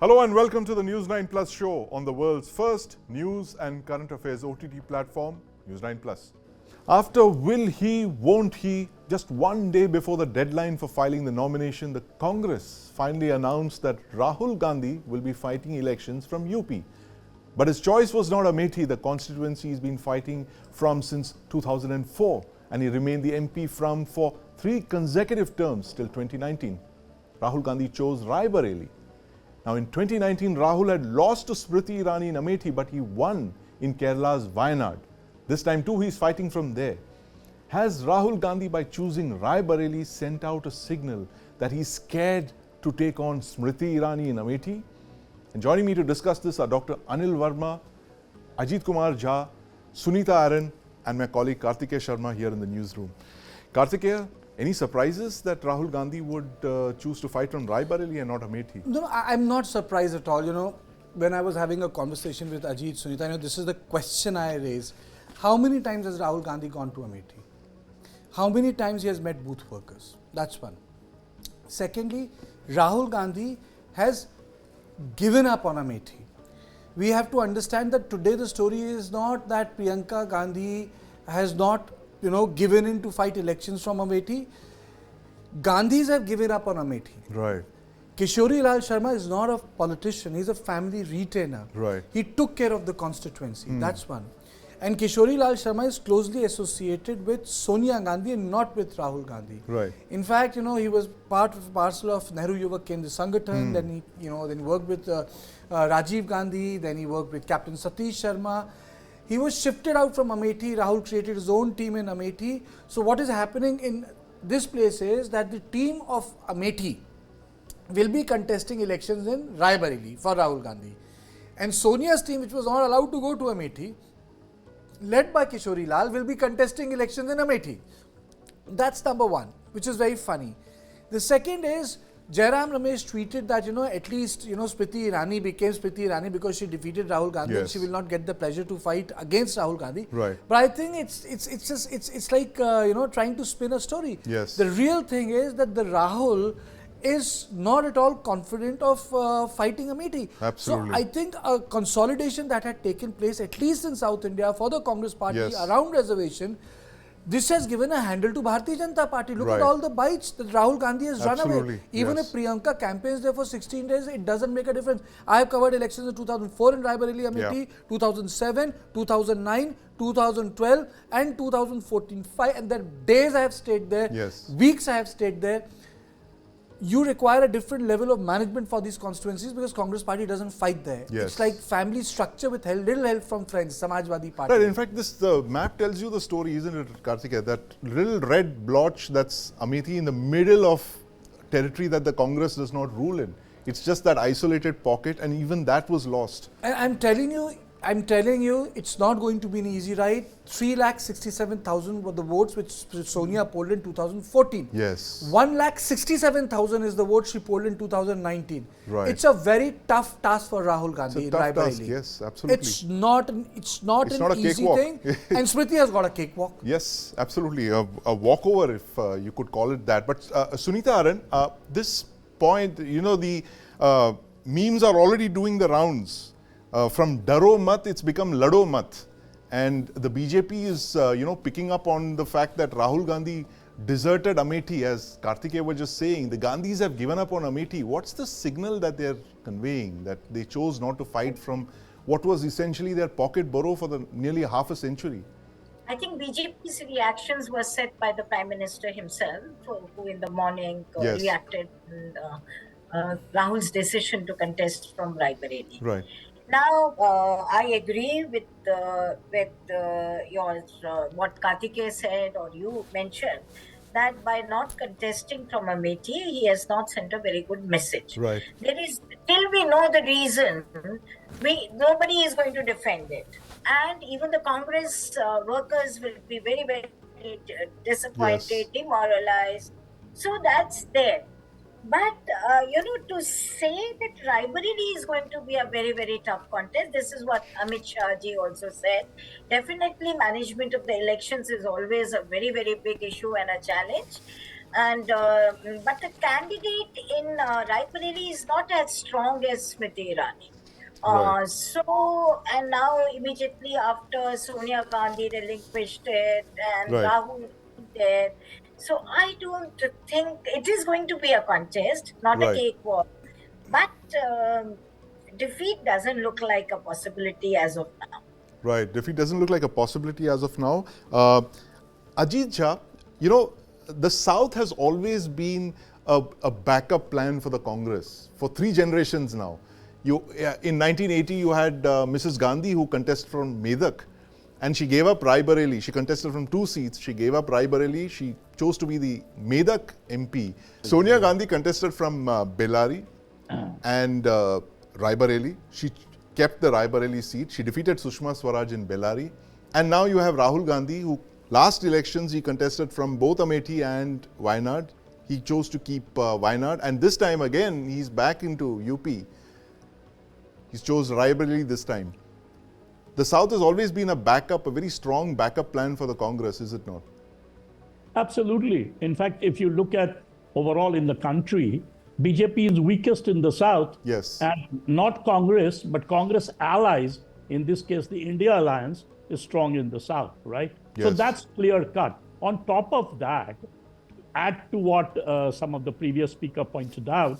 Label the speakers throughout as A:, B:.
A: Hello and welcome to the News9 Plus Show on the world's first news and current affairs OTT platform, News9 Plus. After will he, won't he, just one day before the deadline for filing the nomination, the Congress finally announced that Rahul Gandhi will be fighting elections from UP. But his choice was not Amethi, the constituency he's been fighting from since 2004, and he remained the MP from for 3 consecutive terms till 2019. Rahul Gandhi chose Rae Bareli. Now in 2019, Rahul had lost to Smriti Irani in Amethi, but he won in Kerala's Wayanad. This time too, he's fighting from there. Has Rahul Gandhi, by choosing Rae Bareli, sent out a signal that he's scared to take on Smriti Irani in Amethi? And joining me to discuss this are Dr. Anil Verma, Ajit Kumar Jha, Sunita Aron, and my colleague Kartikeya Sharma here in the newsroom. Kartikeya, any surprises that Rahul Gandhi would choose to fight from Rae Bareli and not Amethi?
B: No, I'm not surprised at all. You know, when I was having a conversation with Ajit, Sunita, this is the question I raised. How many times has Rahul Gandhi gone to Amethi? How many times he has met booth workers? That's one. Secondly, Rahul Gandhi has given up on Amethi. We have to understand that today the story is not that Priyanka Gandhi has not given in to fight elections from Amethi. Gandhis have given up on Amethi.
A: Right.
B: Kishori Lal Sharma is not a politician, he's a family retainer.
A: Right.
B: He took care of the constituency, that's one. And Kishori Lal Sharma is closely associated with Sonia Gandhi and not with Rahul Gandhi.
A: Right.
B: In fact, he was parcel of Nehru Yuvak Kendra Sangathan, then he worked with Rajiv Gandhi, then he worked with Captain Satish Sharma. He was shifted out from Amethi. Rahul created his own team in Amethi. So what is happening in this place is that the team of Amethi will be contesting elections in Rae Bareli for Rahul Gandhi. And Sonia's team, which was not allowed to go to Amethi, led by Kishori Lal, will be contesting elections in Amethi. That's number one, which is very funny. The second is, Jairam Ramesh tweeted that, at least, Smriti Irani became Smriti Irani because she defeated Rahul Gandhi and she will not get the pleasure to fight against Rahul Gandhi.
A: Right.
B: But I think it's like, trying to spin a story.
A: Yes.
B: The real thing is that the Rahul is not at all confident of fighting Amethi.
A: Absolutely.
B: So I think a consolidation that had taken place, at least in South India, for the Congress party around reservation, this has given a handle to Bharatiya Janata Party. Look at all the bites that Rahul Gandhi has run away. Even if Priyanka campaigns there for 16 days, it doesn't make a difference. I have covered elections in 2004 in Rae Bareli, Amethi, 2007, 2009, 2012 and 2014. And the days I have stayed there, weeks I have stayed there. You require a different level of management for these constituencies because Congress party doesn't fight there. It's like family structure with little help from friends, Samajwadi Party.
A: Right. In fact, the map tells you the story, isn't it, Kartikeya? That little red blotch, that's Amethi in the middle of territory that the Congress does not rule in. It's just that isolated pocket, and even that was lost.
B: And I'm telling you, it's not going to be an easy ride. 3,67,000 were the votes which Sonia polled in 2014.
A: Yes.
B: 1,67,000 is the votes she polled in 2019.
A: Right.
B: It's a very tough task for Rahul Gandhi in Rae Bareli.
A: Yes, absolutely.
B: It's not an easy thing. And Smriti has got a cakewalk.
A: Yes, absolutely. A walkover, if you could call it that. But Sunita Aron, this point, the memes are already doing the rounds. From Daro Mat, it's become Lado Mat. And the BJP is, picking up on the fact that Rahul Gandhi deserted Amethi, as Kartikeya was just saying. The Gandhis have given up on Amethi. What's the signal that they're conveying, that they chose not to fight from what was essentially their pocket borough for nearly half a century?
C: I think BJP's reactions were set by the Prime Minister himself, who in the morning reacted to Rahul's decision to contest from Rae Bareli.
A: Right.
C: Now, I agree with what Kartikeya said or you mentioned, that by not contesting from Amethi, he has not sent a very good message.
A: Right.
C: Till we know the reason, nobody is going to defend it. And even the Congress workers will be very, very disappointed, demoralized. So that's there. But, to say that Rae Bareli is going to be a very, very tough contest, this is what Amit Shah ji also said. Definitely management of the elections is always a very, very big issue and a challenge. And but the candidate in Rae Bareli is not as strong as Smriti Irani.
A: Right.
C: And now immediately after Sonia Gandhi relinquished it and
A: Right.
C: Rahul there. So I don't think it is going to be a contest, not a
A: Right.
C: cakewalk. But defeat doesn't look like a possibility as of now.
A: Right. Defeat doesn't look like a possibility as of now. Ajit Jha, the South has always been a backup plan for the Congress for 3 generations now. In 1980, you had Mrs. Gandhi, who contested from Medak, and she gave up Rae Bareli. She contested from 2 seats. She gave up Rae Bareli. She chose to be the Medak MP. Sonia Gandhi contested from Bellary and Rae Bareli. She kept the Rae Bareli seat. She defeated Sushma Swaraj in Bellary. And now you have Rahul Gandhi, who last elections he contested from both Amethi and Wayanad. He chose to keep Wayanad. And this time again, he's back into UP. He's chose Rae Bareli this time. The South has always been a backup, a very strong backup plan for the Congress, is it not?
D: Absolutely. In fact, if you look at overall in the country, BJP is weakest in the South.
A: Yes.
D: And not Congress, but Congress allies, in this case, the India Alliance, is strong in the South, right?
A: Yes.
D: So that's clear cut. On top of that, add to what some of the previous speaker pointed out,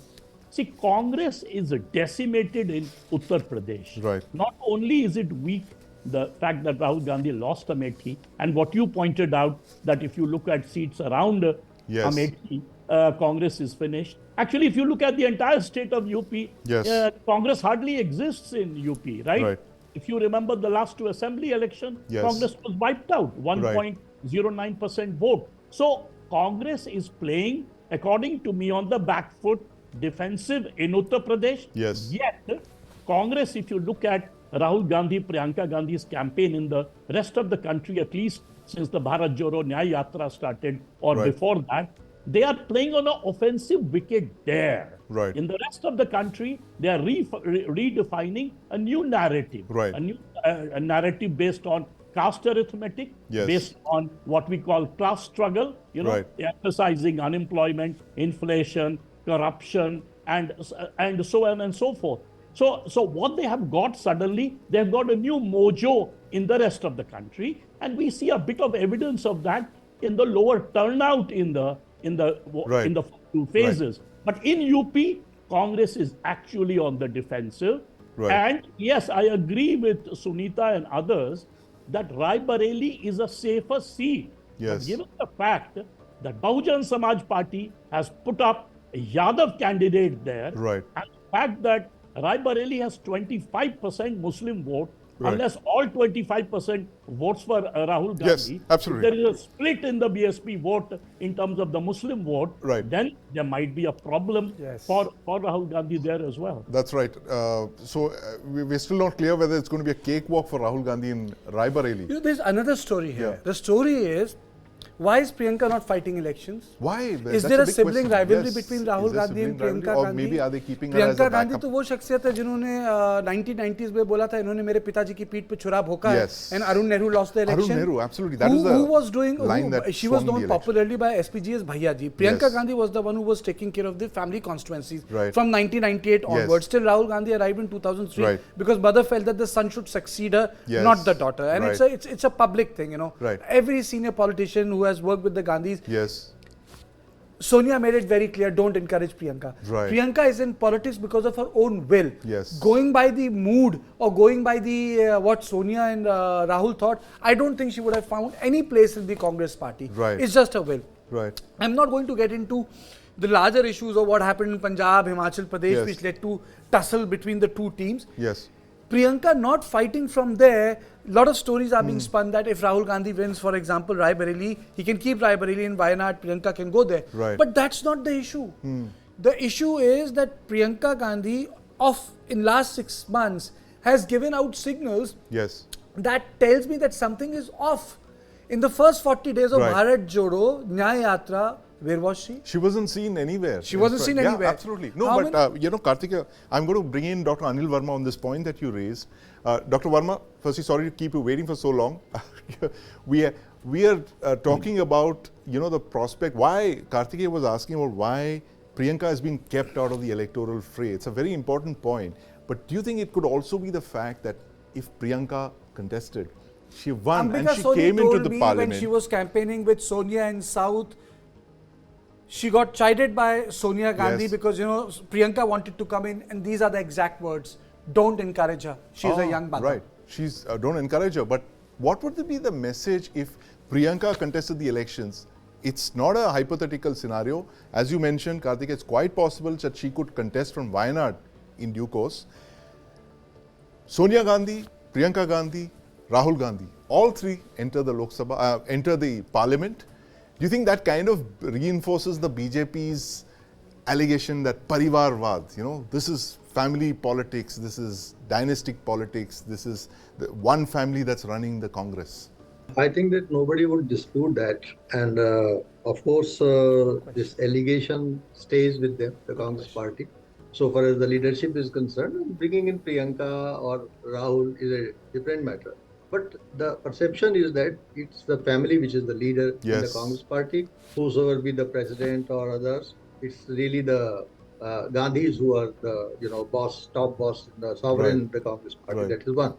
D: see, Congress is decimated in Uttar Pradesh.
A: Right.
D: Not only is it weak, the fact that Rahul Gandhi lost Amethi, and what you pointed out, that if you look at seats around
A: Yes.
D: Amethi, Congress is finished. Actually, if you look at the entire state of UP,
A: Yes.
D: Congress hardly exists in UP, right?
A: Right.
D: If you remember the last 2 assembly elections,
A: Yes.
D: Congress was wiped out, 1.09% vote. So Congress is playing, according to me, on the back foot, defensive in Uttar Pradesh.
A: Yes.
D: Yet, Congress, if you look at Rahul Gandhi, Priyanka Gandhi's campaign in the rest of the country, at least since the Bharat Joro Nyaya Yatra started, or
A: Right.
D: before that, they are playing on an offensive wicket there.
A: Right.
D: In the rest of the country, they are redefining a new narrative.
A: Right.
D: A narrative based on caste arithmetic,
A: Yes.
D: based on what we call class struggle,
A: Right.
D: emphasizing unemployment, inflation, corruption, and so on and so forth. So what they have got suddenly, they have got a new mojo in the rest of the country, and we see a bit of evidence of that in the lower turnout in the
A: Right.
D: two phases. But in UP, Congress is actually on the defensive.
A: Right.
D: And yes, I agree with Sunita and others that Rae Bareli is a safer seat.
A: Yes.
D: But given the fact that Bahujan Samaj Party has put up a Yadav candidate there,
A: Right.
D: and the fact that Rae Bareli has 25% Muslim vote,
A: Right.
D: unless all 25% votes for Rahul Gandhi,
A: Yes, absolutely.
D: if there is a split in the BSP vote in terms of the Muslim vote,
A: Right.
D: then there might be a problem
B: Yes.
D: for Rahul Gandhi there as well.
A: That's right. We're still not clear whether it's going to be a cakewalk for Rahul Gandhi in Rae Bareli.
B: There's another story here.
A: Yeah.
B: The story is, why is Priyanka not fighting elections?
A: Why?
B: Is
A: That's
B: there a
A: big
B: sibling
A: question.
B: rivalry
A: Yes.
B: between
A: Is
B: Rahul
A: there
B: Gandhi and
A: sibling rivalry?
B: Priyanka
A: Or
B: Gandhi?
A: maybe are they keeping her as
B: Priyanka
A: a
B: Gandhi
A: backup?
B: तो वो शख्सियत है जिन्होंने 1990s में बोला था इन्होंने मेरे पिताजी की पीठ पे छुरा भोंका है,
A: Yes.
B: and Arun Nehru lost the election.
A: Arun Nehru, absolutely. That
B: who,
A: is the
B: who was doing
A: line that
B: she was
A: swung
B: known
A: the election.
B: popularly by SPG as Bhaiya ji. Priyanka
A: Yes.
B: Gandhi was the one who was taking care of the family constituencies
A: Right.
B: from 1998
A: Yes.
B: onwards. Till Rahul Gandhi arrived in 2003
A: Right.
B: because mother felt that the son should succeed her,
A: Yes.
B: not the daughter. And
A: Right.
B: it's a public thing,
A: Right.
B: Every senior politician who has worked with the Gandhis,
A: Yes.
B: Sonia made it very clear, don't encourage Priyanka.
A: Right.
B: Priyanka is in politics because of her own will.
A: Yes.
B: Going by the mood or going by the what Sonia and Rahul thought, I don't think she would have found any place in the Congress party.
A: Right.
B: It's just her will.
A: Right.
B: I'm not going to get into the larger issues of what happened in Punjab, Himachal Pradesh,
A: Yes.
B: which led to tussle between the two teams.
A: Yes.
B: Priyanka not fighting from there, a lot of stories are
A: Hmm.
B: being spun that if Rahul Gandhi wins, for example, Rae Bareli, he can keep Rae Bareli in Wayanad, Priyanka can go there.
A: Right.
B: But that's not the issue. The issue is that Priyanka Gandhi, in last 6 months, has given out signals
A: Yes.
B: that tells me that something is off. In the first 40 days of
A: Right.
B: Bharat Jodo, Nyaya Yatra, where was she?
A: She wasn't seen anywhere.
B: She wasn't seen
A: Yeah,
B: anywhere.
A: absolutely. No,
B: How
A: but Kartikeya, I'm going to bring in Dr. Anil Verma on this point that you raised. Dr. Verma, firstly, sorry to keep you waiting for so long. we are talking about, the prospect, why Kartikeya was asking about why Priyanka has been kept out of the electoral fray. It's a very important point. But do you think it could also be the fact that if Priyanka contested, she won and she came into the parliament?
B: When she was campaigning with Sonia in South, she got chided by Sonia Gandhi because, Priyanka wanted to come in, and these are the exact words. Don't encourage her. She's a young mother.
A: Right. Don't encourage her. But what would be the message if Priyanka contested the elections? It's not a hypothetical scenario. As you mentioned, Kartikeya, it's quite possible that she could contest from Wayanad in due course. Sonia Gandhi, Priyanka Gandhi, Rahul Gandhi, all three enter the Lok Sabha, enter the parliament. Do you think that kind of reinforces the BJP's allegation that Parivarvad, this is family politics, this is dynastic politics, this is the one family that's running the Congress?
E: I think that nobody would dispute that. And of course, this allegation stays with them, the Congress party. So far as the leadership is concerned, bringing in Priyanka or Rahul is a different matter. But the perception is that it's the family which is the leader in the Congress party. Whosoever be the president or others, it's really the Gandhis who are the top boss, the sovereign in the Congress party. That is one.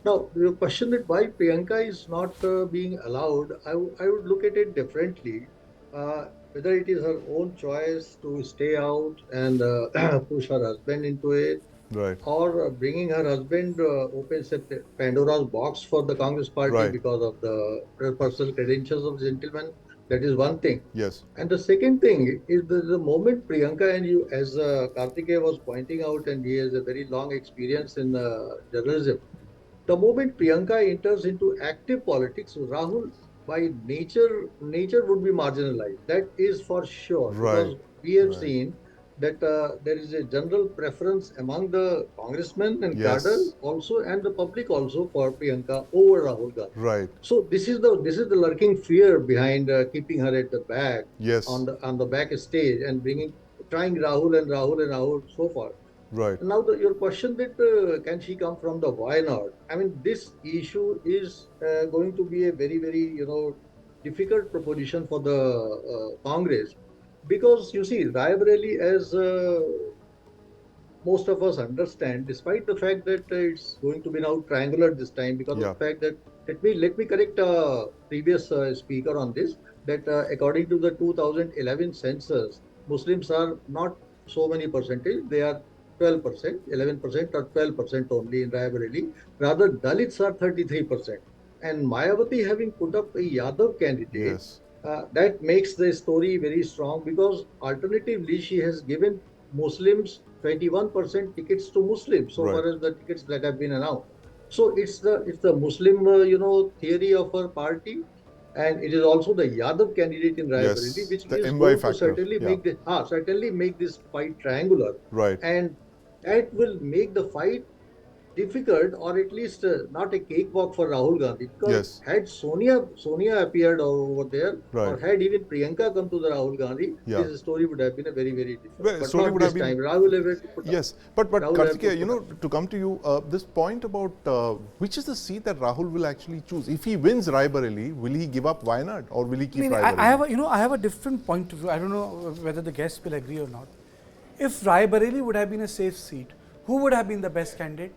E: Now, the question that why Priyanka is not being allowed, I would look at it differently. Whether it is her own choice to stay out and push her husband into it, or bringing her husband opens a Pandora's box for the Congress party because of the personal credentials of the gentleman. That is one thing.
A: Yes.
E: And the second thing is the moment Priyanka, and you, as Kartikeya was pointing out, and he has a very long experience in journalism, the moment Priyanka enters into active politics, Rahul by nature would be marginalized. That is for sure. Because we have seen that there is a general preference among the congressmen and cadre also, and the public also, for Priyanka over Rahul Gandhi.
A: Right.
E: So this is the lurking fear behind keeping her at the back, on the back stage, and trying Rahul so far.
A: Right.
E: Now, your question that can she come from the Wayanad? I mean, this issue is going to be a very, very, difficult proposition for the Congress, because you see, Rae Bareli, as most of us understand, despite the fact that it's going to be now triangular this time, because of the fact that let me correct previous speaker on this, that according to the 2011 census, Muslims are not so many percentage; they are 12%, 11% or 12% only in Rae Bareli. Rather, Dalits are 33%. And Mayawati having put up a Yadav candidate, that makes the story very strong, because alternatively she has given Muslims 21% tickets to Muslims, so far as the tickets that have been announced. So it's the Muslim theory of her party, and it is also the Yadav candidate in Rae Bareli, which is going to certainly make this fight triangular.
A: Right.
E: And that will make the fight difficult, or at least not a cakewalk for Rahul Gandhi. Because had Sonia appeared over there, or had even Priyanka come to the Rahul Gandhi, this story would have been a very, very different. But not this time. Rahul have to put up.
A: But Kartikeya, to come to you, this point about which is the seat that Rahul will actually choose. If he wins Rae Bareli, will he give up Wayanad, or will he keep Rae Bareli?
B: I have a different point of view. I don't know whether the guests will agree or not. If Rae Bareli would have been a safe seat, who would have been the best candidate?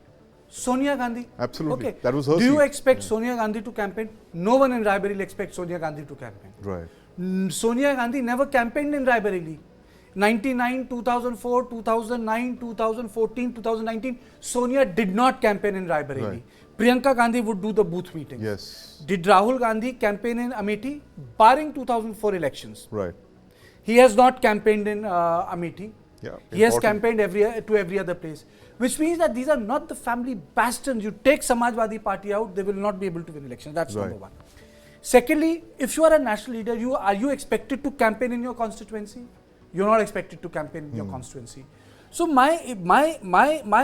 B: Sonia Gandhi.
A: Absolutely.
B: Okay.
A: That was her
B: Do
A: seat.
B: you expect Sonia Gandhi to campaign? No one in Rae Bareli expects Sonia Gandhi to campaign.
A: Right.
B: Sonia Gandhi never campaigned in Rae Bareli. 99, 2004, 2009, 2014, 2019, Sonia did not campaign in Rae Bareli.
A: Right.
B: Priyanka Gandhi would do the booth meetings.
A: Yes.
B: Did Rahul Gandhi campaign in Amethi? Barring 2004 elections.
A: Right.
B: He has not campaigned in Amethi.
A: Yeah,
B: he has campaigned to every other place, which means that these are not the family bastions. You take Samajwadi Party out, they will not be able to win elections. That's number one. Secondly, if you are a national leader, are you expected to campaign in your constituency? You're not expected to campaign in your constituency. So my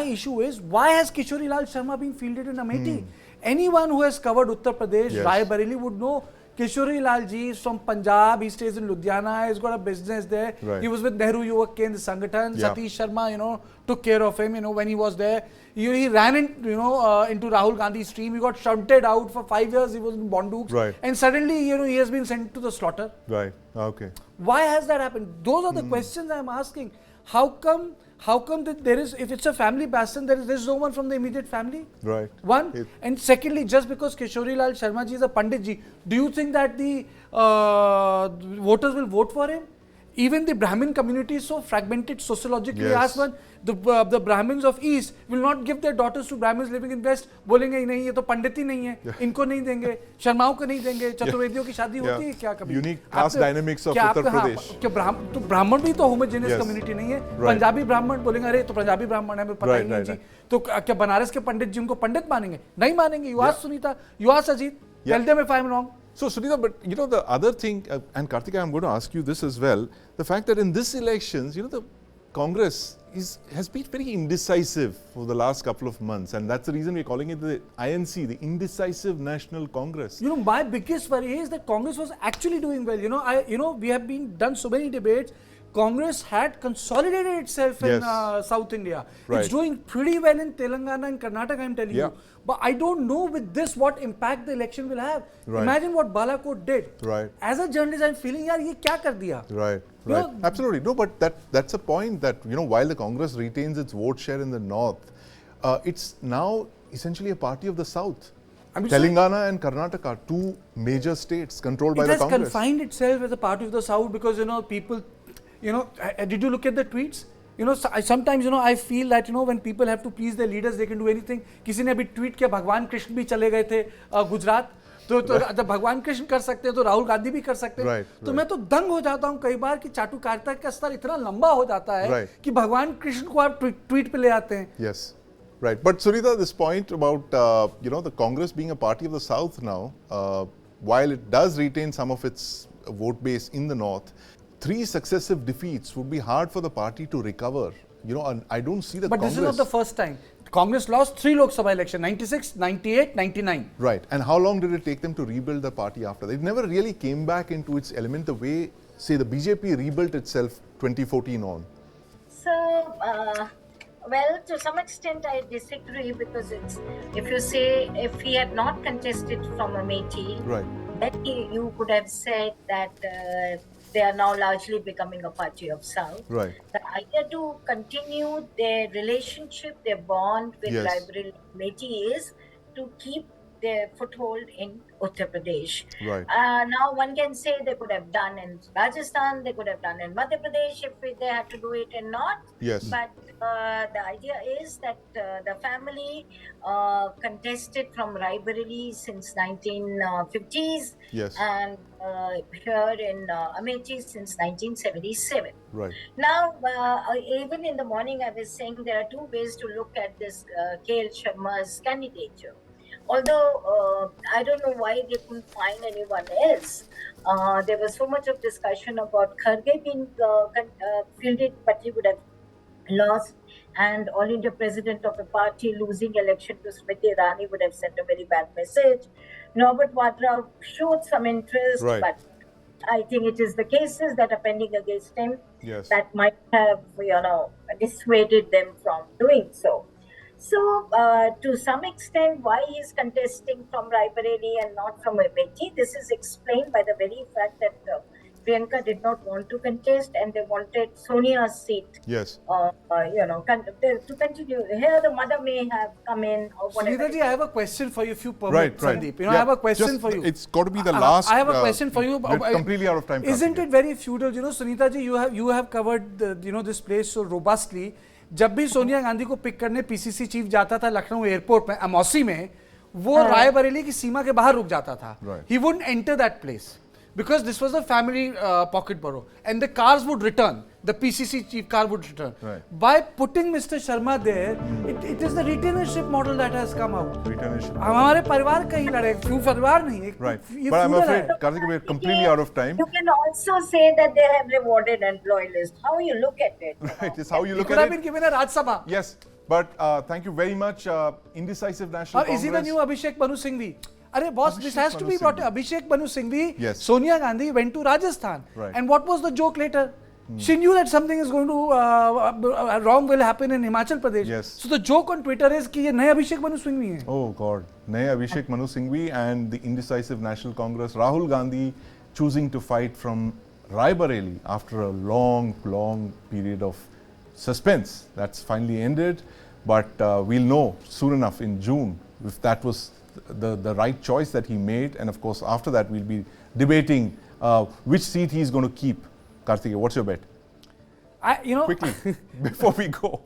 B: issue is, why has Kishori Lal Sharma been fielded in Amethi? Anyone who has covered Uttar Pradesh, Rae Bareli would know Kishori Lal ji is from Punjab. He stays in Ludhiana. He's got a business there.
A: Right.
B: He was with Nehru Yuvak Kendra Sangathan.
A: Yeah.
B: Satish Sharma, took care of him, when he was there. He ran into Rahul Gandhi's stream. He got shunted out for 5 years. He was in Bondukes.
A: Right.
B: And suddenly, he has been sent to the slaughter.
A: Right. Okay.
B: Why has that happened? Those are the questions I'm asking. How come that there is, if it's a family bastion, there's no one from the immediate family?
A: Right.
B: One. And secondly, just because Kishori Lal Sharma ji is a Pandit ji, do you think that the voters will vote for him? Even the Brahmin community is so fragmented sociologically.
A: Yes.
B: Ask one, the Brahmins of East will not give their daughters to Brahmins living in West. बोलेंगे ही नहीं, ये तो पंडित ही नहीं है, इनको नहीं देंगे, शर्माओं को नहीं देंगे, चतुर्वेदियों की शादी होती है क्या कभी?
A: Unique caste dynamics of Uttar Pradesh.
B: क्या ब्राह्मण भी तो homogeneous community नहीं है? पंजाबी ब्राह्मण बोलेंगे अरे तो पंजाबी ब्राह्मण है, हमें पता ही नहीं जी. तो क्या बनारस के पंडित जी उनको पंडित मानेंगे? नहीं मानेंगे. You ask Sunita, you ask Ajit, tell them if I'm wrong.
A: So, Sunita, but the other thing, and Kartikeya, I'm going to ask you this as well, the fact that in this elections, the Congress has been very indecisive for the last couple of months, and that's the reason we're calling it the INC, the Indecisive National Congress.
B: My biggest worry is that Congress was actually doing well. We have done so many debates. Congress had consolidated itself in South India.
A: Right.
B: It's doing pretty well in Telangana and Karnataka, I'm telling you. But I don't know with this what impact the election will have.
A: Right.
B: Imagine what Balakot did.
A: Right.
B: As a journalist, I'm feeling, yaar, ye kya kar diya?
A: Right. Right. Absolutely. No, but that's a point that, while the Congress retains its vote share in the north, it's now essentially a party of the south. Telangana and Karnataka are two major states controlled by the Congress.
B: It has confined itself as a party of the south because, people, did you look at the tweets? Sometimes, I feel that, when people have to please their leaders, they can do anything. किसी ने अभी tweet किया भगवान कृष्ण भी चले गए थे गुजरात, तो भगवान कृष्ण कर सकते हैं तो राहुल गांधी भी कर सकते हैं. तो मैं तो दंग हो जाता हूँ कई बार कि चाटुकारिता का स्तर इतना लंबा हो जाता है कि भगवान कृष्ण को आप ट्वीट पे ले आते हैं.
A: Yes. Right. But Sunita, this point about, the Congress being a party of the south now, while it does retain some of its vote base in the north, 3 successive defeats would be hard for the party to recover. And I don't see the Congress.
B: But this is not the first time. Congress lost 3 Lok Sabha elections, 96, 98, 99.
A: Right. And how long did it take them to rebuild the party after that? It never really came back into its element the way, say, the BJP rebuilt itself 2014 on.
C: So, well, to some extent I disagree because if he had not contested from Amethi,
A: right,
C: then you could have said that they are now largely becoming a party of South.
A: Right.
C: The idea to continue their relationship, their bond with Rae Bareli Amethi is to keep their foothold in Uttar Pradesh.
A: Right.
C: Now one can say they could have done in Rajasthan, they could have done in Madhya Pradesh if they had to do it and not.
A: Yes.
C: But the idea is that the family contested from Rae Bareli since 1950s.
A: Yes.
C: And here in Amethi since 1977.
A: Right.
C: Now, even in the morning I was saying there are 2 ways to look at this K.L. Sharma's candidature. Although I don't know why they couldn't find anyone else. There was so much of discussion about Kharge being fielded, but he would have lost, and All India President of a party losing election to Smriti Irani would have sent a very bad message. Robert Vadra showed some interest, but I think it is the cases that are pending against him that might have, dissuaded them from doing so. So, to some extent, why he is contesting from Rae Bareli and not from Amethi, this is explained by the very fact that Priyanka did not want to contest and they wanted Sonia's seat.
A: Yes.
C: To continue. Here the mother may have come in or whatever.
B: Sunita ji, I have a question for you if you permit, Sandeep. I have a question for you.
A: It's got to be the last.
B: I have a question for you.
A: We're completely out of time.
B: Isn't it very feudal? Sunita ji, you have covered this place so robustly. जब भी सोनिया गांधी को pick करने PCC chief जाता था Lucknow airport में अमौसी में, वो राय बरेली की सीमा के बाहर रुक जाता था. He wouldn't enter that place because this was a family pocket borough and the cars would return. The PCC chief car would return. By putting Mr. Sharma there, it is the retainership model that has come out.
A: Retainership.
B: हमारे परिवार का ही लड़ाई, क्यों परिवार नहीं?
A: Right. But I'm afraid, Kartikeya, we're completely out of time.
C: You can also say that they have rewarded and loyalists. How you look at it.
A: Right. It's how you look
B: could
A: at
B: have
A: it.
B: been given a Raj Sabha.
A: Yes. But thank you very much, Indecisive National Congress.
B: Is he the new Abhishek Manu Singhvi? Arey boss, this has to be brought to Abhishek Manu Singhvi. Yes. Sonia Gandhi went to Rajasthan.
A: Right.
B: And what was the joke later? She knew that something is going to wrong will happen in Himachal Pradesh.
A: Yes.
B: So the joke on Twitter is कि ये नए Abhishek Manu Singhvi हैं.
A: Oh God, नए Abhishek Manu Singhvi and the Indecisive National Congress, Rahul Gandhi choosing to fight from Rae Bareli after a long period of suspense. That's finally ended, but we'll know soon enough in June if that was the right choice that he made. And of course, after that, we'll be debating which seat he's going to keep. Kartikeya, what's your bet? Quickly, before we go.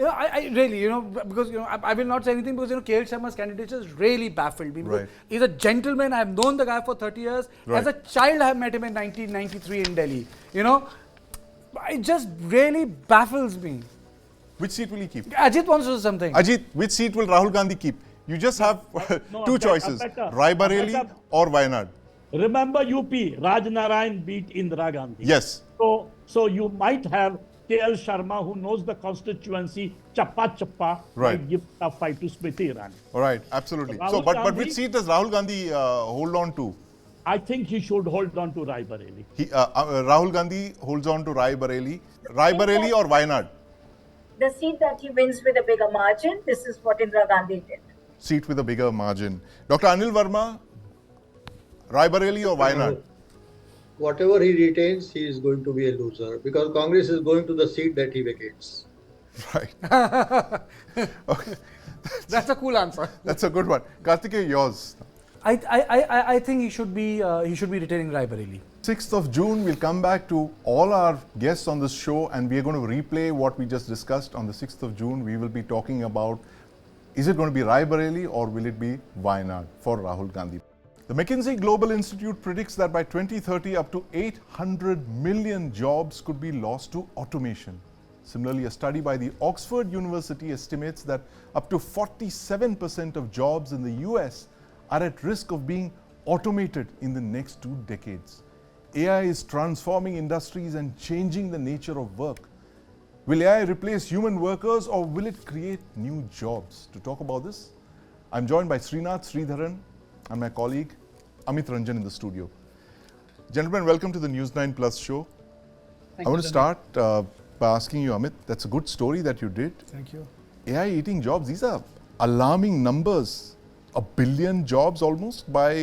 B: I really, because, I will not say anything because, KL Sharma's candidature has really baffled me.
A: Right.
B: He's a gentleman. I've known the guy for 30 years.
A: Right.
B: As a child, I met him in 1993 in Delhi. It just really baffles me.
A: Which seat will he keep?
B: Ajit wants to say something.
A: Ajit, which seat will Rahul Gandhi keep? You just have two choices, Rae Bareli or Wayanad.
D: Remember UP, Raj Narayan beat Indira Gandhi.
A: Yes.
D: So you might have KL Sharma, who knows the constituency, Chappa,
A: right,
D: might give a fight to Smriti Irani.
A: All right, absolutely.
D: So
A: but which seat does Rahul Gandhi hold on to?
D: I think he should hold on to Rae Bareli.
A: Rahul Gandhi holds on to Rae Bareli. Rae Bareli or Wayanad?
C: The seat that he wins with a bigger margin, this is what Indira Gandhi did.
A: Seat with a bigger margin. Dr. Anil Verma, Rae Bareli or Wayanad?
E: Whatever he retains, he is going to be a loser because Congress is going to the seat that he vacates.
A: Right. Okay.
B: That's a cool answer.
A: That's a good one. Kartikeya, yours.
B: I think he should be retaining Rae Bareli.
A: 6th of June, we'll come back to all our guests on this show and we are going to replay what we just discussed on the 6th of June. We will be talking about, is it going to be Rae Bareli or will it be Wayanad for Rahul Gandhi? The McKinsey Global Institute predicts that by 2030, up to 800 million jobs could be lost to automation. Similarly, a study by the Oxford University estimates that up to 47% of jobs in the US are at risk of being automated in the next 2 decades. AI is transforming industries and changing the nature of work. Will AI replace human workers or will it create new jobs? To talk about this, I'm joined by Srinath Sridharan and my colleague Amit Ranjan in the studio. Gentlemen, welcome to the News9 Plus Show. I want to start by asking you, Amit, that's a good story that you did.
B: Thank you.
A: AI eating jobs, these are alarming numbers. 1 billion jobs almost by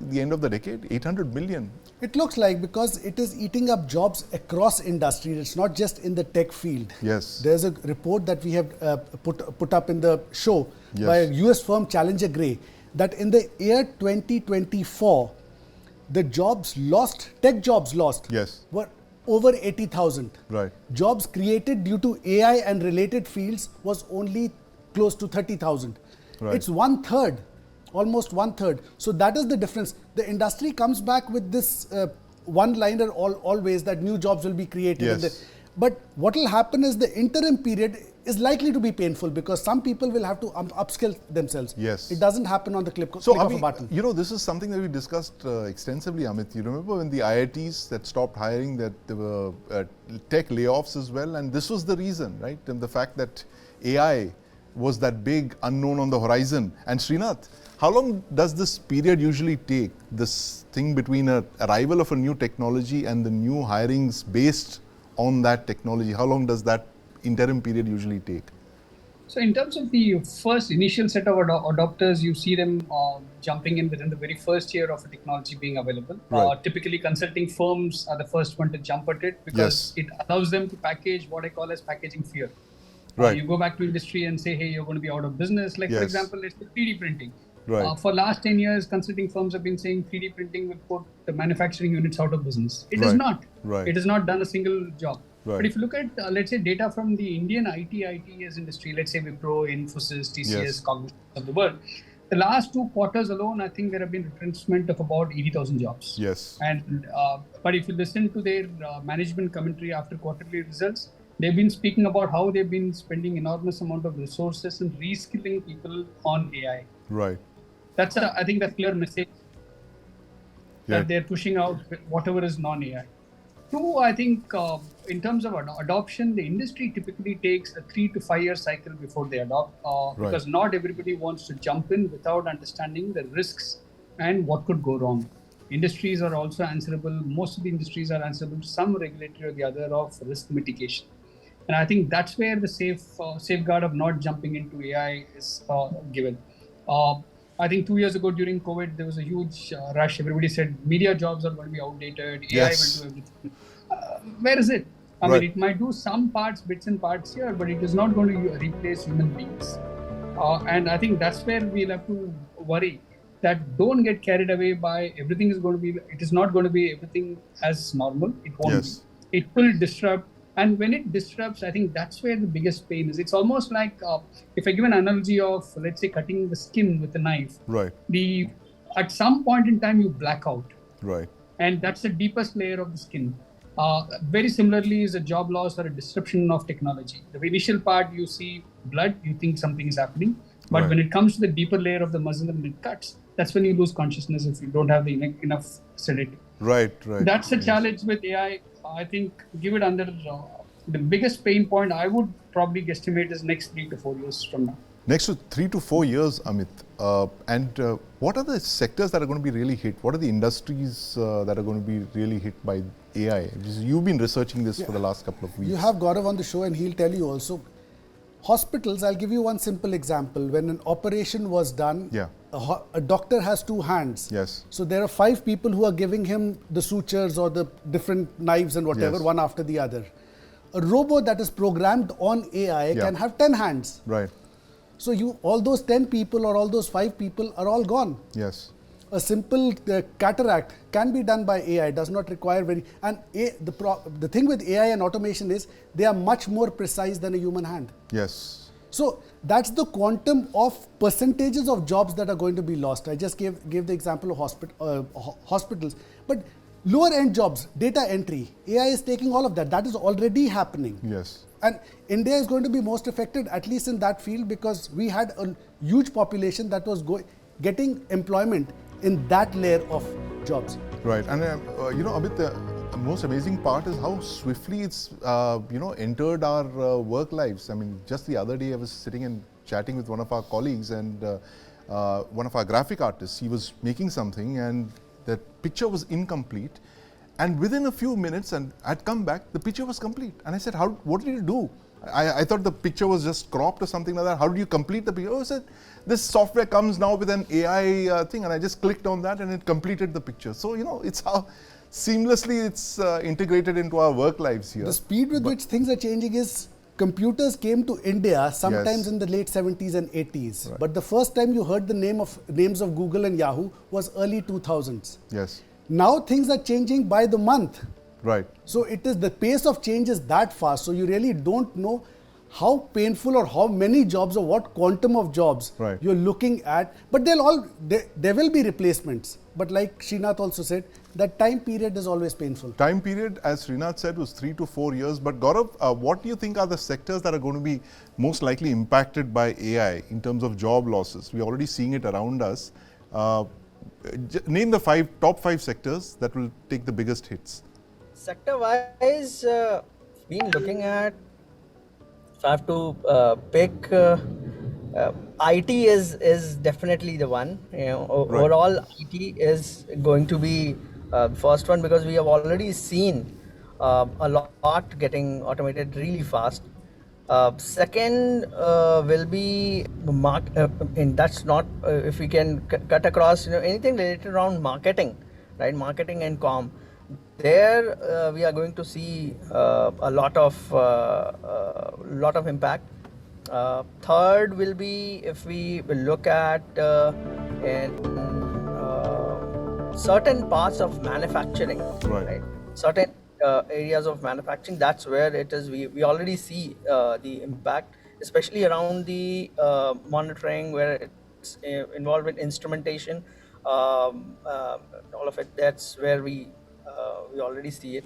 A: the end of the decade, 800 million.
F: It looks like because it is eating up jobs across industries. It's not just in the tech field.
A: Yes.
F: There's a report that we have put up in the show by a US firm Challenger Gray that in the year 2024, the jobs lost, tech jobs lost, were over 80,000.
A: Right.
F: Jobs created due to AI and related fields was only close to 30,000.
A: Right.
F: It's 1/3. Almost 1/3. So that is the difference. The industry comes back with this one-liner always that new jobs will be created.
A: Yes.
F: But what will happen is the interim period is likely to be painful because some people will have to upskill themselves.
A: Yes.
F: It doesn't happen on the click of a button.
A: You know, this is something that we discussed extensively, Amit. You remember when the IITs that stopped hiring, that there were tech layoffs as well, and this was the reason, right? And the fact that AI was that big unknown on the horizon. And Srinath, how long does this period usually take, this thing between an arrival of a new technology and the new hirings based on that technology? How long does that interim period usually take?
G: So in terms of the first initial set of adopters, you see them jumping in within the very first year of a technology being available.
A: Right.
G: Typically consulting firms are the first one to jump at it because it allows them to package what I call as packaging fear.
A: Right.
G: You go back to industry and say, hey, you're going to be out of business. Like for example, let's say 3D printing.
A: Right.
G: For last 10 years, consulting firms have been saying 3D printing will put the manufacturing units out of business. It is not.
A: Right.
G: It has not done a single job.
A: Right.
G: But if you look at, let's say, data from the Indian ITES industry, let's say Wipro, Infosys, TCS, Cognizant of the world, the last 2 quarters alone, I think there have been retrenchment of about 80,000 jobs.
A: Yes.
G: And but if you listen to their management commentary after quarterly results, they've been speaking about how they've been spending enormous amount of resources and reskilling people on AI.
A: Right.
G: That's I think that's clear message that they're pushing out whatever is non-AI. 2, I think in terms of adoption, the industry typically takes a 3 to 5 year cycle before they adopt because not everybody wants to jump in without understanding the risks and what could go wrong. Industries are also answerable. Most of the industries are answerable to some regulatory or the other of risk mitigation. And I think that's where the safeguard of not jumping into AI is given. I think 2 years ago during COVID, there was a huge rush. Everybody said media jobs are going to be outdated. AI will do everything. Where is it? I mean, it might do some parts, bits and parts here, but it is not going to replace human beings. And I think that's where we'll have to worry that don't get carried away by everything is going to be, it is not going to be everything as normal. It won't be. It will disrupt. And when it disrupts, I think that's where the biggest pain is. It's almost like, if I give an analogy of, let's say, cutting the skin with a knife.
A: Right.
G: At some point in time, you black out.
A: Right.
G: And that's the deepest layer of the skin. Very similarly is a job loss or a disruption of technology. The initial part, you see blood, you think something is happening. But when it comes to the deeper layer of the muscle and it cuts, that's when you lose consciousness if you don't have the enough sedative.
A: Right.
G: That's the challenge with AI. I think give it under the biggest pain point I would probably guesstimate is next 3 to 4 years from now.
A: Next to 3 to 4 years, Amit. And what are the sectors that are going to be really hit? What are the industries that are going to be really hit by AI? You've been researching this for the last couple of weeks.
F: You have Gaurav on the show and he'll tell you also. Hospitals, I'll give you one simple example. When an operation was done, a doctor has 2 hands.
A: Yes.
F: So there are 5 people who are giving him the sutures or the different knives and whatever, one after the other. A robot that is programmed on AI can have 10 hands.
A: Right.
F: So all those 10 people or all those 5 people are all gone.
A: Yes.
F: A simple cataract can be done by AI, does not require the thing with AI and automation is they are much more precise than a human hand.
A: Yes.
F: So that's the quantum of percentages of jobs that are going to be lost. I just gave the example of hospitals, but lower end jobs, data entry, AI is taking all of that. That is already happening.
A: Yes.
F: And India is going to be most affected, at least in that field, because we had a huge population that was getting employment in that layer of jobs.
A: Right. And Amit, the most amazing part is how swiftly it's entered our work lives. I mean, just the other day I was sitting and chatting with one of our colleagues and one of our graphic artists. He was making something and the picture was incomplete. And within a few minutes, and I'd come back, the picture was complete. And I said, what did you do? I thought the picture was just cropped or something like that. How did you complete the picture? Oh, I said, this software comes now with an AI thing, and I just clicked on that and it completed the picture. So, it's how seamlessly it's integrated into our work lives here.
F: The speed with which things are changing is computers came to India sometimes in the late 70s and 80s. Right. But the first time you heard the names of Google and Yahoo was early 2000s.
A: Yes.
F: Now things are changing by the month.
A: Right.
F: So the pace of change is that fast. So you really don't know how painful or how many jobs or what quantum of jobs you're looking at. But there will be replacements. But like Srinath also said, that time period is always painful.
A: Time period, as Srinath said, was 3 to 4 years. But Gaurav, what do you think are the sectors that are going to be most likely impacted by AI in terms of job losses? We're already seeing it around us. Name the top 5 sectors that will take the biggest hits.
H: Sector-wise, been looking at, if I have to pick, IT is definitely the one. Overall, IT is going to be first one because we have already seen a lot getting automated really fast. Second will be and that's not if we can cut across anything related around marketing, right? Marketing and comm. There we are going to see a lot of impact. Third will be if we look at certain parts of manufacturing, right? Certain areas of manufacturing, that's where it is. We already see the impact, especially around the monitoring, where it's involved with instrumentation. All of it. That's where we already see it.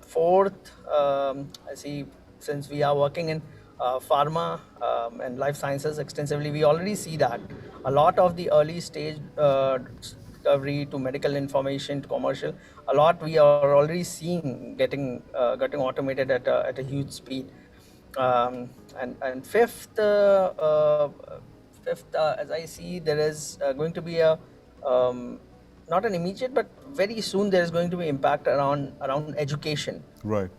H: Fourth, I see, since we are working in pharma and life sciences extensively, we already see that a lot of the early stage discovery to medical information to commercial, a lot we are already seeing getting automated at a huge speed. And fifth, as I see, there is going to be a not an immediate, but very soon there is going to be impact around education.
A: Right.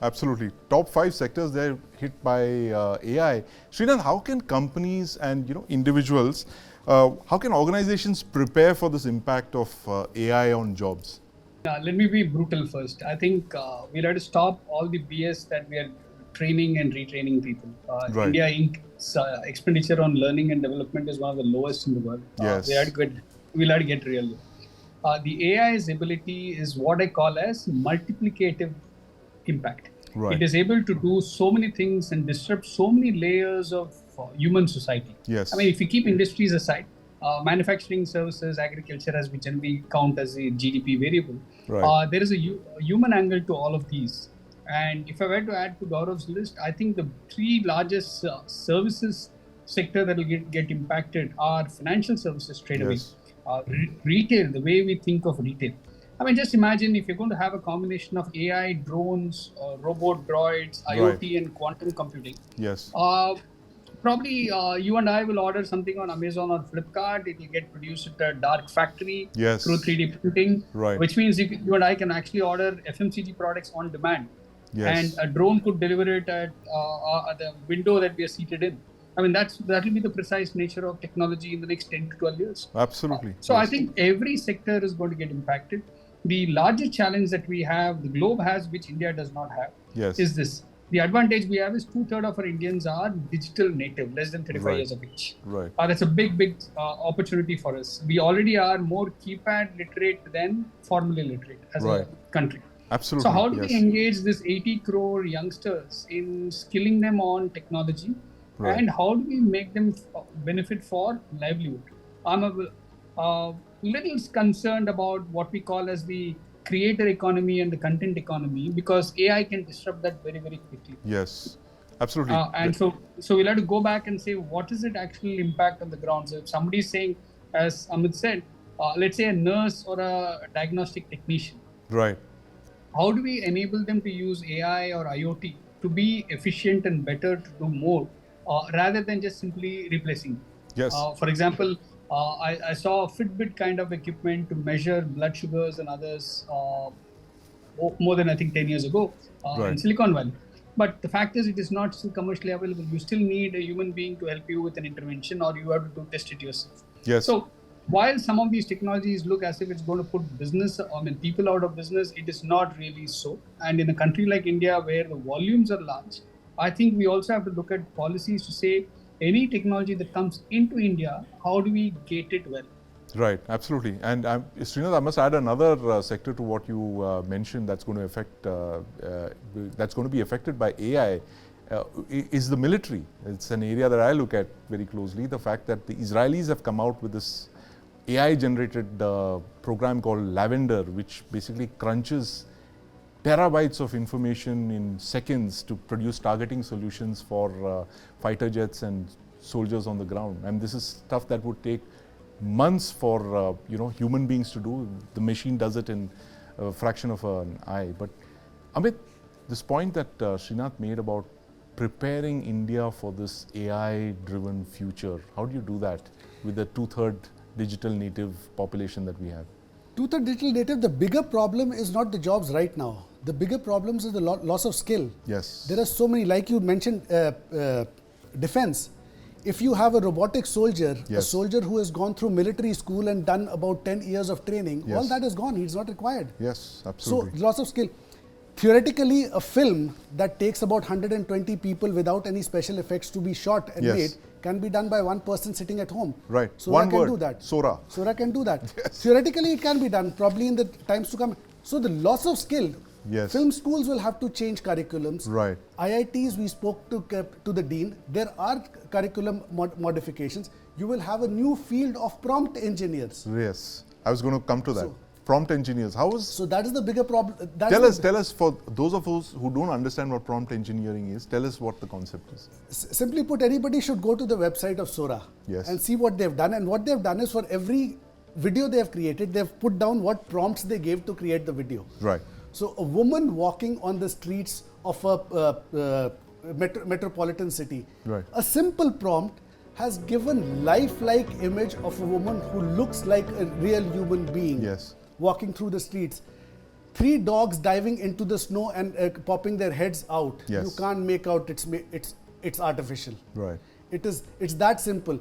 A: Absolutely. Top 5 sectors they're hit by AI. Srinath, how can companies and individuals, how can organizations prepare for this impact of AI on jobs?
G: Let me be brutal first. I think we'll have to stop all the BS that we are training and retraining people.
A: Right.
G: India Inc.'s expenditure on learning and development is one of the lowest in the world.
A: Yes.
G: We'll have to get real. The AI's ability is what I call as multiplicative impact.
A: Right.
G: It is able to do so many things and disrupt so many layers of human society.
A: Yes.
G: I mean, if you keep industries aside, manufacturing, services, agriculture, as we generally count as a GDP variable,
A: right.
G: There is a human angle to all of these. And if I were to add to Gaurav's list, I think the 3 largest services sector that will get impacted are financial services straight away, retail, the way we think of retail. I mean, just imagine if you're going to have a combination of AI, drones, robot droids, IoT, and quantum computing.
A: Yes.
G: Probably you and I will order something on Amazon or Flipkart. It will get produced at a dark factory through 3D printing, which means you and I can actually order FMCG products on demand.
A: Yes.
G: And a drone could deliver it at the window that we are seated in. I mean, that will be the precise nature of technology in the next 10 to 12 years.
A: Absolutely.
G: So I think every sector is going to get impacted. The largest challenge that we have, the globe has, which India does not have, is this. The advantage we have is 2/3 of our Indians are digital native, less than 35 years of age.
A: Right.
G: That's a big opportunity for us. We already are more keypad literate than formally literate as a country.
A: Absolutely.
G: So how do we engage this 80 crore youngsters in skilling them on technology? And how do we make them benefit for livelihood? I'm a little concerned about what we call as the creator economy and the content economy, because AI can disrupt that very, very quickly.
A: Yes, absolutely.
G: And so we'll have to go back and say, what is it actually impact on the ground? So if somebody is saying, as Amit said, let's say a nurse or a diagnostic technician.
A: Right.
G: How do we enable them to use AI or IoT to be efficient and better to do more, rather than just simply replacing?
A: Yes.
G: For example, I saw a Fitbit kind of equipment to measure blood sugars and others more than I think 10 years ago in Silicon Valley. But the fact is, it is not still commercially available. You still need a human being to help you with an intervention, or you have to test it yourself.
A: Yes.
G: So while some of these technologies look as if it's going to put people out of business, it is not really so. And in a country like India, where the volumes are large, I think we also have to look at policies to say, any technology that comes into India, how do we gate it well?
A: Right, absolutely. And Srinath, I must add another sector to what you mentioned that's going to affect, that's going to be affected by AI, is the military. It's an area that I look at very closely. The fact that the Israelis have come out with this AI-generated program called Lavender, which basically crunches terabytes of information in seconds to produce targeting solutions for fighter jets and soldiers on the ground. And this is stuff that would take months for human beings to do. The machine does it in a fraction of an eye. But Amit, this point that Srinath made about preparing India for this AI-driven future, how do you do that with the 2/3 digital native population that we have?
F: 2/3 digital native, the bigger problem is not the jobs right now. The bigger problems is the loss of skill.
A: Yes.
F: There are so many, like you mentioned, defense. If you have a robotic soldier, a soldier who has gone through military school and done about 10 years of training, all that is gone. He's not required.
A: Yes, absolutely.
F: So loss of skill. Theoretically, a film that takes about 120 people without any special effects to be shot and made can be done by one person sitting at home.
A: Right.
F: Sora can do that.
A: Sora.
F: Sora can do that. Theoretically, it can be done, probably in the times to come. So the loss of skill. Film schools will have to change curriculums.
A: Right.
F: IITs, we spoke to the dean. There are curriculum modifications. You will have a new field of prompt engineers.
A: Yes. I was going to come to that. Prompt engineers.
F: So that is the bigger problem.
A: Tell us, for those of us who don't understand what prompt engineering is, tell us what the concept is.
F: Simply put, anybody should go to the website of Sora and see what they've done. And what they've done is, for every video they have created, they've put down what prompts they gave to create the video.
A: Right.
F: So a woman walking on the streets of a metropolitan city, a simple prompt has given lifelike image of a woman who looks like a real human being.
A: Yes.
F: Walking through the streets. 3 dogs diving into the snow and popping their heads out.
A: Yes.
F: You can't make out it's artificial.
A: Right.
F: It's that simple.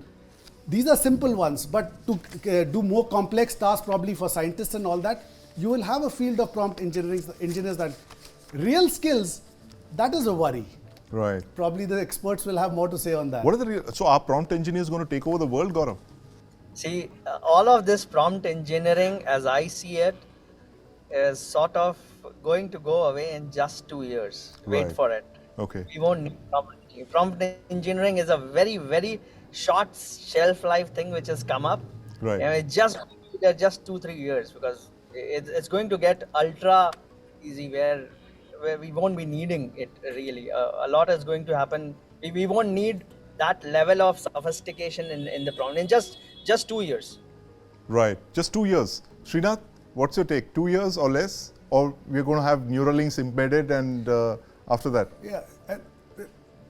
F: These are simple ones, but to do more complex tasks, probably for scientists and all that, you will have a field of prompt engineers that real skills, that is a worry.
A: Right.
F: Probably the experts will have more to say on that.
A: What are so are prompt engineers going to take over the world, Gaurav?
H: See, all of this prompt engineering, as I see it, is sort of going to go away in just 2 years. Wait for it.
A: Okay.
H: We won't need prompt engineering is a very, very short shelf life thing which has come up.
A: Right.
H: And it just 2-3 years, because it's going to get ultra easy where we won't be needing it really. A lot is going to happen. We won't need that level of sophistication in the prompt in just 2 years.
A: Right. Just 2 years. Srinath, what's your take? 2 years or less? Or we're going to have neural links embedded and after that?
F: Yeah.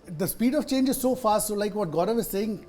F: The speed of change is so fast. So like what Gaurav is saying,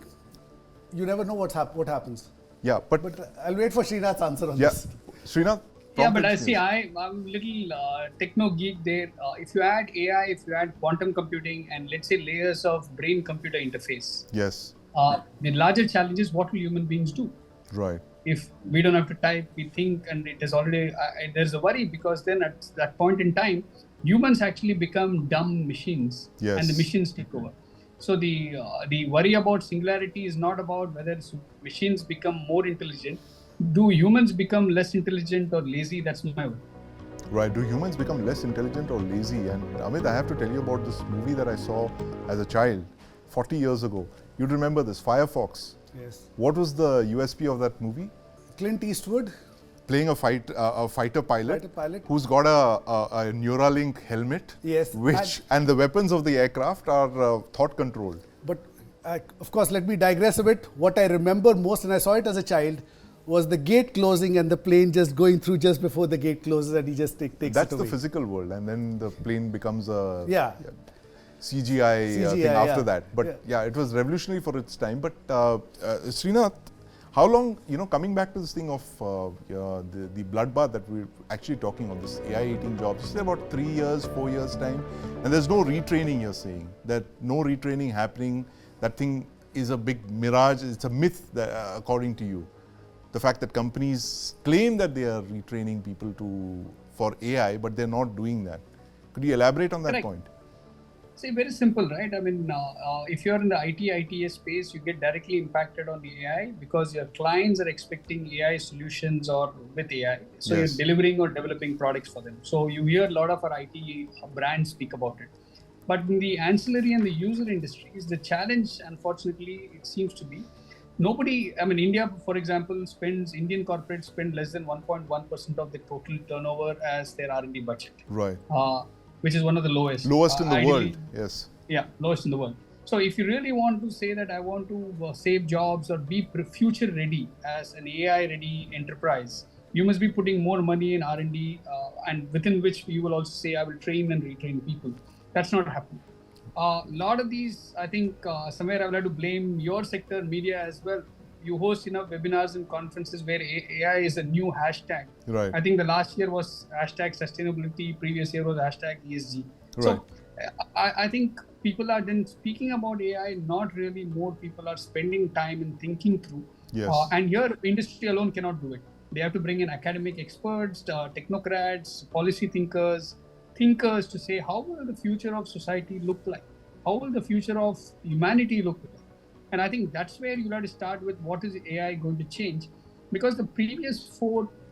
F: you never know what happens.
A: Yeah, but
F: I'll wait for Srinath's answer on
A: yeah.
F: this.
A: Srinath?
G: Yeah, but I see, I'm a little techno geek there. If you add AI, if you add quantum computing and let's say layers of brain-computer interface.
A: Yes.
G: The larger challenge is what will human beings do?
A: Right.
G: If we don't have to type, we think, and it is already, there's a worry because then at that point in time, humans actually become dumb machines.
A: Yes.
G: And the machines take over. So the worry about singularity is not about whether machines become more intelligent. Do humans become less intelligent or lazy? That's my worry.
A: Right. Do humans become less intelligent or lazy? And Amit, I have to tell you about this movie that I saw as a child 40 years ago. You'd remember this, Firefox.
F: Yes.
A: What was the USP of that movie?
F: Clint Eastwood.
A: Playing a fighter pilot who's got a Neuralink helmet.
F: Yes.
A: And the weapons of the aircraft are thought controlled.
F: But of course, let me digress a bit. What I remember most, and I saw it as a child, was the gate closing and the plane just going through just before the gate closes and he just takes it away.
A: That's the physical world, and then the plane becomes a CGI thing after that. But yeah, it was revolutionary for its time. But Srinath, how long, coming back to this thing of the bloodbath that we're actually talking on, this AI eating jobs, you say about 3 years, 4 years time, and there's no retraining, you're saying, that no retraining happening, that thing is a big mirage, it's a myth that, according to you. The fact that companies claim that they are retraining people for AI, but they're not doing that. Could you elaborate on that point?
G: See, very simple, right? I mean, if you're in the ITS space, you get directly impacted on the AI because your clients are expecting AI solutions or with AI. So you're delivering or developing products for them. So you hear a lot of our IT brands speak about it. But in the ancillary and the user industries, the challenge, unfortunately, it seems to be, India, for example, Indian corporates spend less than 1.1% of the total turnover as their R&D budget.
A: Right.
G: Which is one of the lowest.
A: Lowest in the world, yes.
G: Yeah, lowest in the world. So if you really want to say that I want to save jobs or be future ready as an AI ready enterprise, you must be putting more money in R&D and within which you will also say I will train and retrain people. That's not happening. A lot of these, I think somewhere I would like to blame your sector, media as well. You host enough webinars and conferences where AI is a new hashtag.
A: Right.
G: I think the last year was hashtag sustainability, previous year was hashtag ESG.
A: Right.
G: So I think people are then speaking about AI, not really more people are spending time in thinking through.
A: Yes.
G: And here, industry alone cannot do it. They have to bring in academic experts, technocrats, policy thinkers to say, how will the future of society look like? How will the future of humanity look like? And I think that's where you have to start with what is AI going to change? Because the previous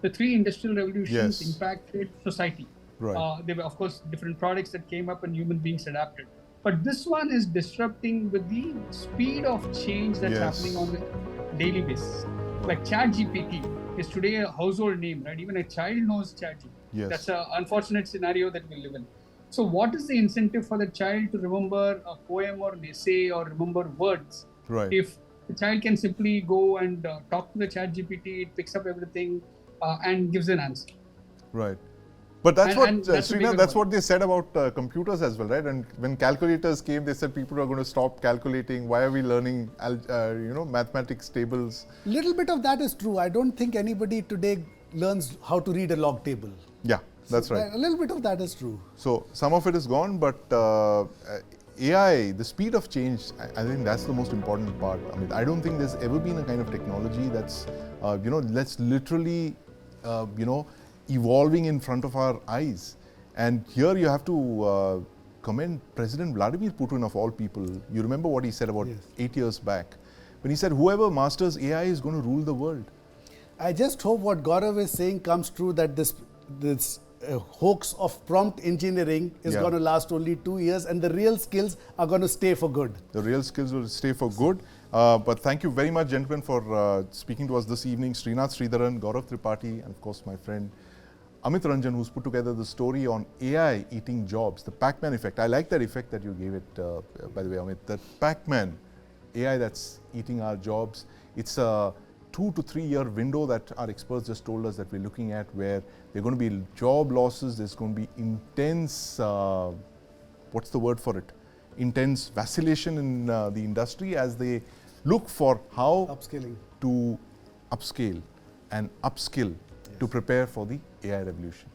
G: the 3 industrial revolutions impacted society.
A: Right.
G: There were, of course, different products that came up and human beings adapted. But this one is disrupting with the speed of change that's happening on a daily basis. Like ChatGPT is today a household name, right? Even a child knows ChatGPT.
A: Yes.
G: That's an unfortunate scenario that we live in. So what is the incentive for the child to remember a poem or an essay or remember words?
A: Right.
G: If the child can simply go and talk to the ChatGPT, it picks up everything and gives an answer.
A: Right. But that's
G: Srinath,
A: that's what they said about computers as well, right? And when calculators came, they said people are going to stop calculating. Why are we learning, mathematics tables?
F: Little bit of that is true. I don't think anybody today learns how to read a log table.
A: Yeah, that's right.
F: A little bit of that is true.
A: So some of it is gone, but AI, the speed of change, I think that's the most important part. I mean, I don't think there's ever been a kind of technology that's, that's literally, evolving in front of our eyes. And here you have to commend President Vladimir Putin of all people. You remember what he said about 8 years back, when he said, whoever masters AI is going to rule the world.
F: I just hope what Gaurav is saying comes true, that this hoax of prompt engineering is going to last only 2 years, and the real skills are going to stay for good.
A: The real skills will stay for good. But thank you very much, gentlemen, for speaking to us this evening. Srinath Sridharan, Gaurav Tripathi, and of course my friend Amit Ranjan, who's put together the story on AI eating jobs, the Pac-Man effect. I like that effect that you gave it, by the way, Amit. That Pac-Man, AI that's eating our jobs. It's a 2 to 3 year window that our experts just told us that we're looking at, where there are going to be job losses, there's going to be intense, what's the word for it? Intense vacillation in the industry as they look for how to upscale and upskill to prepare for the AI revolution.